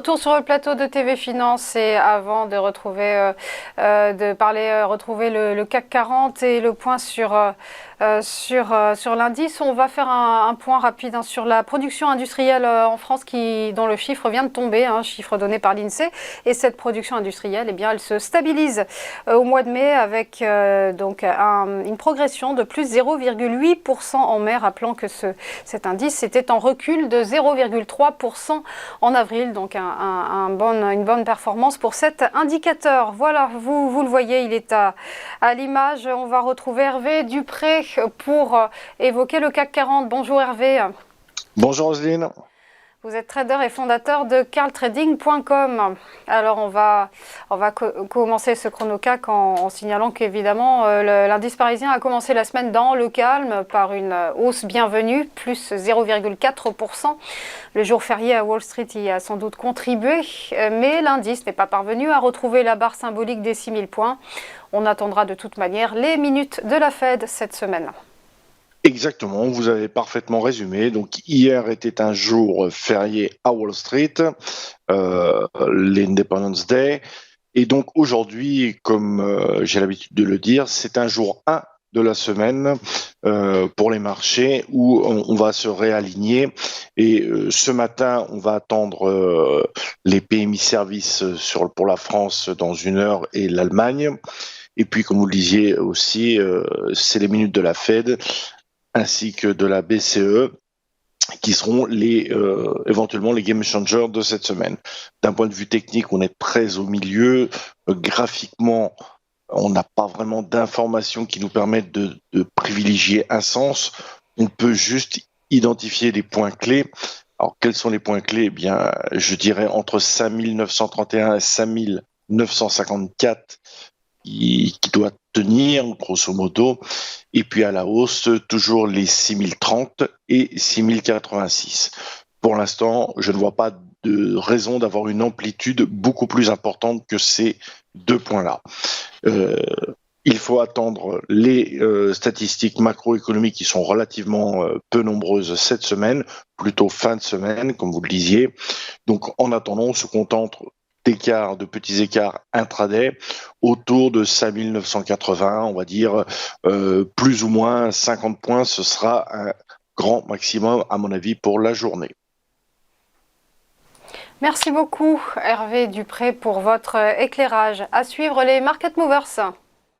Retour sur le plateau de TV Finance et avant de retrouver, retrouver le CAC 40 et le point sur l'indice, on va faire un point rapide sur la production industrielle en France dont le chiffre vient de tomber, chiffre donné par l'INSEE. Et cette production industrielle, eh bien, elle se stabilise au mois de mai avec une progression de plus 0,8% en mai, rappelant que cet indice était en recul de 0,3% en avril, donc une bonne performance pour cet indicateur. Voilà, vous le voyez, il est à l'image. On va retrouver Hervé Dupré pour évoquer le CAC 40. Bonjour Hervé. Bonjour Roselyne. Vous êtes trader et fondateur de carltrading.com. Alors on va commencer ce chrono-CAC en signalant qu'évidemment l'indice parisien a commencé la semaine dans le calme par une hausse bienvenue, plus 0,4%. Le jour férié à Wall Street y a sans doute contribué, mais l'indice n'est pas parvenu à retrouver la barre symbolique des 6000 points. On attendra de toute manière les minutes de la Fed cette semaine. Exactement, vous avez parfaitement résumé. Donc hier était un jour férié à Wall Street, l'Independence Day. Et donc aujourd'hui, comme j'ai l'habitude de le dire, c'est un jour 1 de la semaine pour les marchés où on va se réaligner. Et ce matin, on va attendre les PMI services pour la France dans 1 heure et l'Allemagne. Et puis, comme vous le disiez aussi, c'est les minutes de la Fed ainsi que de la BCE qui seront éventuellement les game changers de cette semaine. D'un point de vue technique, on est très au milieu. Graphiquement, on n'a pas vraiment d'informations qui nous permettent de privilégier un sens. On peut juste identifier des points clés. Alors, quels sont les points clés? Eh bien, je dirais entre 5931 et 5954 qui doit tenir, grosso modo. Et puis à la hausse, toujours les 6030 et 6086. Pour l'instant, je ne vois pas de raison d'avoir une amplitude beaucoup plus importante que ces deux points-là. Il faut attendre les statistiques macroéconomiques qui sont relativement peu nombreuses cette semaine, plutôt fin de semaine, comme vous le disiez. Donc en attendant, on se contente de petits écarts intraday autour de 5980, on va dire plus ou moins 50 points, ce sera un grand maximum à mon avis pour la journée. Merci beaucoup Hervé Dupré pour votre éclairage. À suivre les Market Movers.